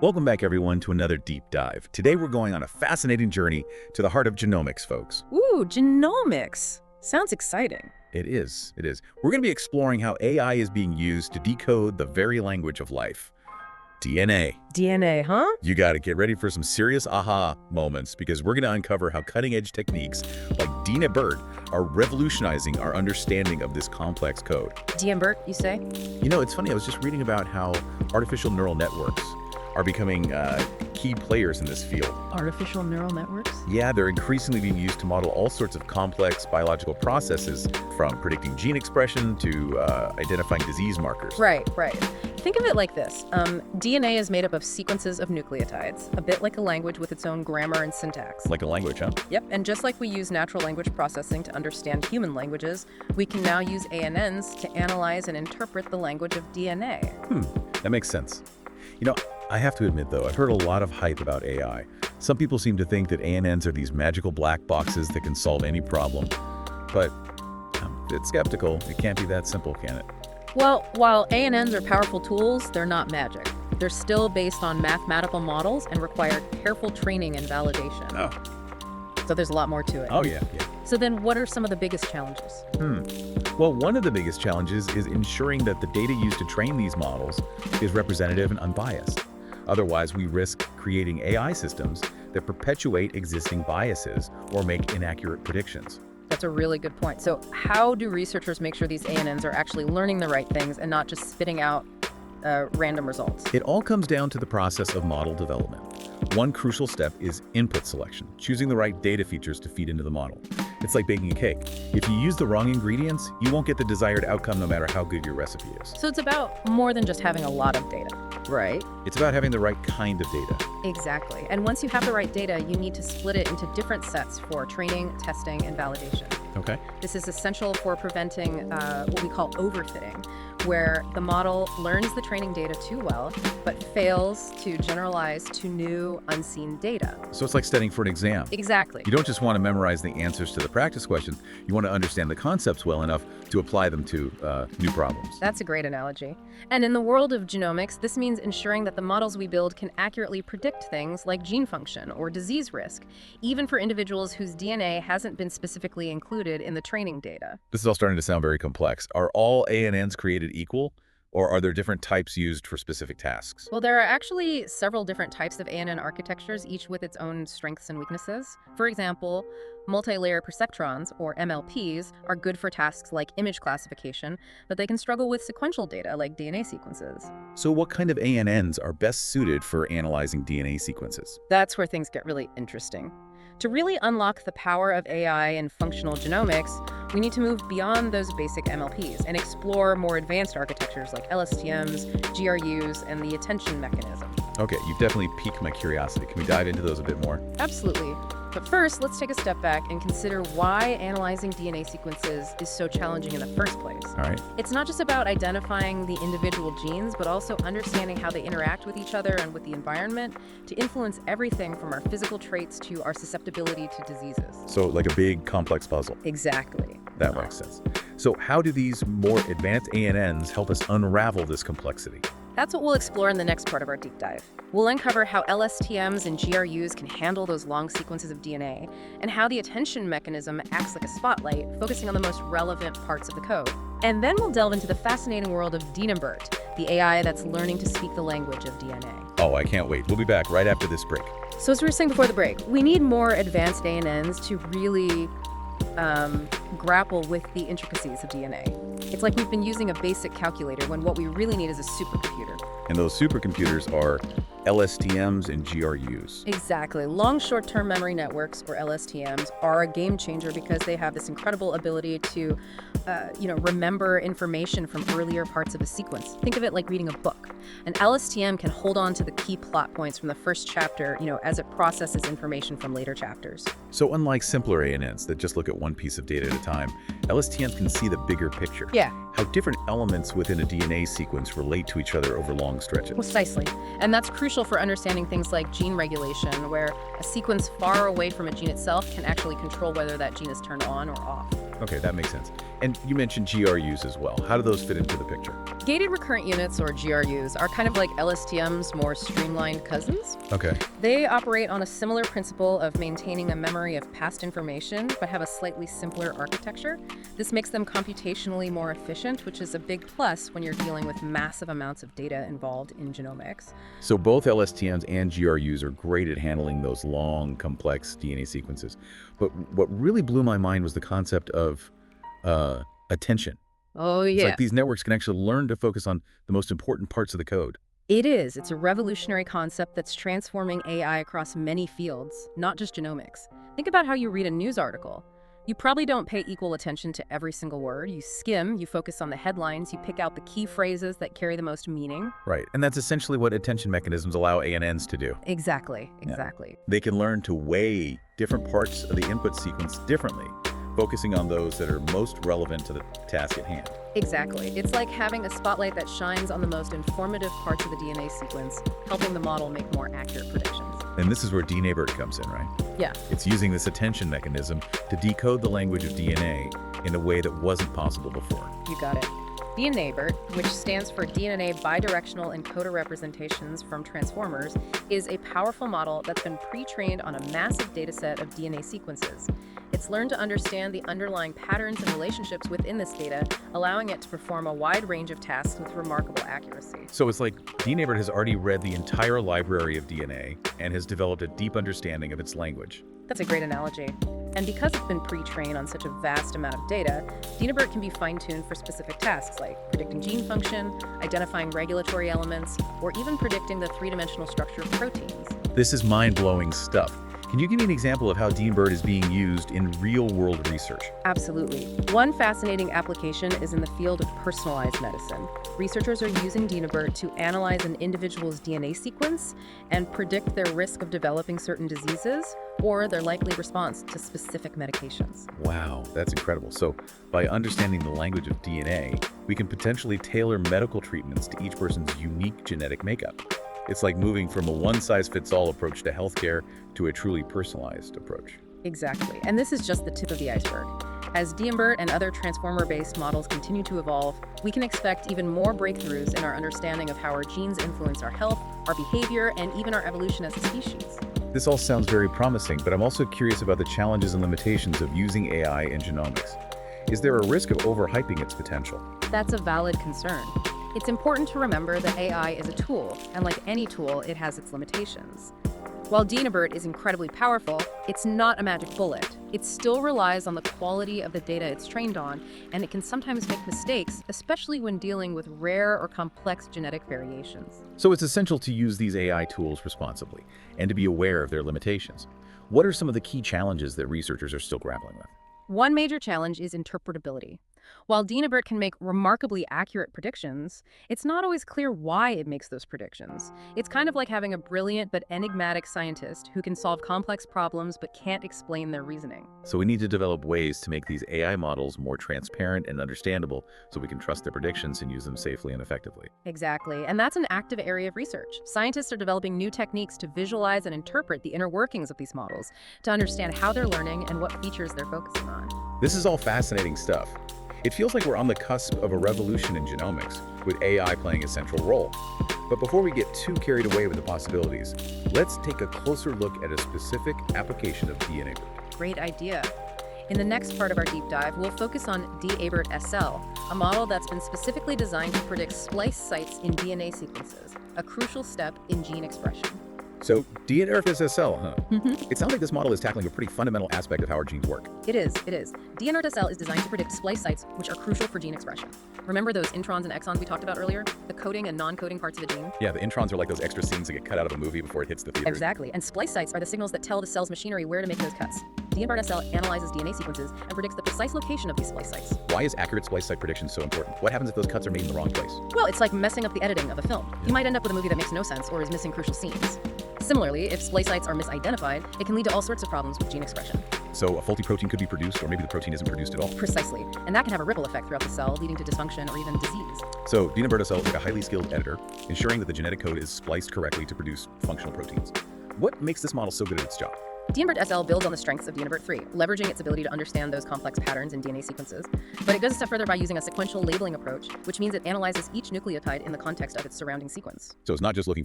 Welcome back, everyone, to another deep dive. Today, we're going on a fascinating journey to the heart of genomics, folks. Ooh, genomics. Sounds exciting. It is. We're going to be exploring how AI is being used to decode the very language of life. DNA. DNA, huh? You got to get ready for some serious aha moments because we're going to uncover how cutting-edge techniques like DNABERT are revolutionizing our understanding of this complex code. DNABERT, you say? You know, it's funny. I was just reading about how artificial neural networks are becoming key players in this field. Artificial neural networks? Yeah, they're increasingly being used to model all sorts of complex biological processes, from predicting gene expression to identifying disease markers. Right. Think of it like this. DNA is made up of sequences of nucleotides, a bit like a language with its own grammar and syntax. Like a language, huh? Yep, and just like we use natural language processing to understand human languages, we can now use ANNs to analyze and interpret the language of DNA. That makes sense. You know, I have to admit, though, I've heard a lot of hype about AI. Some people seem to think that ANNs are these magical black boxes that can solve any problem. But I'm a bit skeptical. It can't be that simple, can it? Well, while ANNs are powerful tools, they're not magic. They're still based on mathematical models and require careful training and validation. Oh. So there's a lot more to it. Oh, yeah. So then what are some of the biggest challenges? Well, one of the biggest challenges is ensuring that the data used to train these models is representative and unbiased. Otherwise, we risk creating AI systems that perpetuate existing biases or make inaccurate predictions. That's a really good point. So how do researchers make sure these ANNs are actually learning the right things and not just spitting out random results? It all comes down to the process of model development. One crucial step is input selection, choosing the right data features to feed into the model. It's like baking a cake. If you use the wrong ingredients, you won't get the desired outcome no matter how good your recipe is. So it's about more than just having a lot of data, right? It's about having the right kind of data. Exactly. And once you have the right data, you need to split it into different sets for training, testing, and validation. Okay. This is essential for preventing what we call overfitting, where the model learns the training data too well, but fails to generalize to new, unseen data. So it's like studying for an exam. Exactly. You don't just want to memorize the answers to the practice questions. You want to understand the concepts well enough to apply them to new problems. That's a great analogy. And in the world of genomics, this means ensuring that the models we build can accurately predict things like gene function or disease risk, even for individuals whose DNA hasn't been specifically included in the training data. This is all starting to sound very complex. Are all ANNs created equal, or are there different types used for specific tasks? Well, there are actually several different types of ANN architectures, each with its own strengths and weaknesses. For example, multi-layer perceptrons, or MLPs, are good for tasks like image classification, but they can struggle with sequential data like DNA sequences. So what kind of ANNs are best suited for analyzing DNA sequences? That's where things get really interesting. To really unlock the power of AI in functional genomics, we need to move beyond those basic MLPs and explore more advanced architectures like LSTMs, GRUs, and the attention mechanism. Okay, you've definitely piqued my curiosity. Can we dive into those a bit more? Absolutely. But first, let's take a step back and consider why analyzing DNA sequences is so challenging in the first place. All right. It's not just about identifying the individual genes, but also understanding how they interact with each other and with the environment to influence everything from our physical traits to our susceptibility to diseases. So like a big, complex puzzle. Exactly. That makes sense. So how do these more advanced ANNs help us unravel this complexity? That's what we'll explore in the next part of our deep dive. We'll uncover how LSTMs and GRUs can handle those long sequences of DNA, and how the attention mechanism acts like a spotlight, focusing on the most relevant parts of the code. And then we'll delve into the fascinating world of DNABERT, the AI that's learning to speak the language of DNA. Oh, I can't wait. We'll be back right after this break. So as we were saying before the break, we need more advanced ANNs to really grapple with the intricacies of DNA. It's like we've been using a basic calculator when what we really need is a supercomputer. And those supercomputers are LSTMs and GRUs. Exactly. Long short-term memory networks, or LSTMs, are a game changer because they have this incredible ability to remember information from earlier parts of a sequence. Think of it like reading a book. An LSTM can hold on to the key plot points from the first chapter, as it processes information from later chapters. So unlike simpler ANNs that just look at one piece of data at a time, LSTMs can see the bigger picture. Yeah. How different elements within a DNA sequence relate to each other over long stretches. Precisely. And that's crucial for understanding things like gene regulation, where a sequence far away from a gene itself can actually control whether that gene is turned on or off. Okay, that makes sense. And you mentioned GRUs as well. How do those fit into the picture? Gated recurrent units, or GRUs, are kind of like LSTM's more streamlined cousins. Okay. They operate on a similar principle of maintaining a memory of past information, but have a slightly simpler architecture. This makes them computationally more efficient, which is a big plus when you're dealing with massive amounts of data involved in genomics. So both LSTMs and GRUs are great at handling those long, complex DNA sequences. But what really blew my mind was the concept of attention. Oh, It's yeah. like these networks can actually learn to focus on the most important parts of the code. It is. It's a revolutionary concept that's transforming AI across many fields, not just genomics. Think about how you read a news article. You probably don't pay equal attention to every single word. You skim, you focus on the headlines, you pick out the key phrases that carry the most meaning. Right. And that's essentially what attention mechanisms allow ANNs to do. Exactly, Yeah. exactly. They can learn to weigh different parts of the input sequence differently, focusing on those that are most relevant to the task at hand. Exactly. It's like having a spotlight that shines on the most informative parts of the DNA sequence, helping the model make more accurate predictions. And this is where DNABERT comes in, right? Yeah. It's using this attention mechanism to decode the language of DNA in a way that wasn't possible before. You got it. DNABERT, which stands for DNA bidirectional encoder representations from transformers, is a powerful model that's been pre-trained on a massive dataset of DNA sequences. It's learned to understand the underlying patterns and relationships within this data, allowing it to perform a wide range of tasks with remarkable accuracy. So it's like DNABERT has already read the entire library of DNA and has developed a deep understanding of its language. That's a great analogy. And because it's been pre-trained on such a vast amount of data, DNABERT can be fine-tuned for specific tasks like predicting gene function, identifying regulatory elements, or even predicting the three-dimensional structure of proteins. This is mind-blowing stuff. Can you give me an example of how DNABERT is being used in real-world research? Absolutely. One fascinating application is in the field of personalized medicine. Researchers are using DNABERT to analyze an individual's DNA sequence and predict their risk of developing certain diseases or their likely response to specific medications. Wow, that's incredible. So by understanding the language of DNA, we can potentially tailor medical treatments to each person's unique genetic makeup. It's like moving from a one-size-fits-all approach to healthcare to a truly personalized approach. Exactly. And this is just the tip of the iceberg. As DNABERT and other transformer-based models continue to evolve, we can expect even more breakthroughs in our understanding of how our genes influence our health, our behavior, and even our evolution as a species. This all sounds very promising, but I'm also curious about the challenges and limitations of using AI in genomics. Is there a risk of overhyping its potential? That's a valid concern. It's important to remember that AI is a tool, and like any tool, it has its limitations. While DNABERT is incredibly powerful, it's not a magic bullet. It still relies on the quality of the data it's trained on, and it can sometimes make mistakes, especially when dealing with rare or complex genetic variations. So it's essential to use these AI tools responsibly and to be aware of their limitations. What are some of the key challenges that researchers are still grappling with? One major challenge is interpretability. While DNABERT can make remarkably accurate predictions, it's not always clear why it makes those predictions. It's kind of like having a brilliant but enigmatic scientist who can solve complex problems but can't explain their reasoning. So we need to develop ways to make these AI models more transparent and understandable so we can trust their predictions and use them safely and effectively. Exactly, and that's an active area of research. Scientists are developing new techniques to visualize and interpret the inner workings of these models, to understand how they're learning and what features they're focusing on. This is all fascinating stuff. It feels like we're on the cusp of a revolution in genomics, with AI playing a central role. But before we get too carried away with the possibilities, let's take a closer look at a specific application of DNABERT. Great idea. In the next part of our deep dive, we'll focus on DNABERT SL, a model that's been specifically designed to predict splice sites in DNA sequences, a crucial step in gene expression. So DNABERT SL, huh? It sounds like this model is tackling a pretty fundamental aspect of how our genes work. It is. DNABERT SL is designed to predict splice sites, which are crucial for gene expression. Remember those introns and exons we talked about earlier? The coding and non-coding parts of the gene? Yeah, the introns are like those extra scenes that get cut out of a movie before it hits the theater. Exactly. And splice sites are the signals that tell the cell's machinery where to make those cuts. DNABERT SL analyzes DNA sequences and predicts the precise location of these splice sites. Why is accurate splice site prediction so important? What happens if those cuts are made in the wrong place? Well, it's like messing up the editing of a film. You might end up with a movie that makes no sense or is missing crucial scenes. Similarly, if splice sites are misidentified, it can lead to all sorts of problems with gene expression. So a faulty protein could be produced, or maybe the protein isn't produced at all. Precisely. And that can have a ripple effect throughout the cell, leading to dysfunction or even disease. So DNABERT SL is like a highly skilled editor, ensuring that the genetic code is spliced correctly to produce functional proteins. What makes this model so good at its job? DNABERT SL builds on the strengths of DNABERT 3, leveraging its ability to understand those complex patterns in DNA sequences. But it goes a step further by using a sequential labeling approach, which means it analyzes each nucleotide in the context of its surrounding sequence. So it's not just looking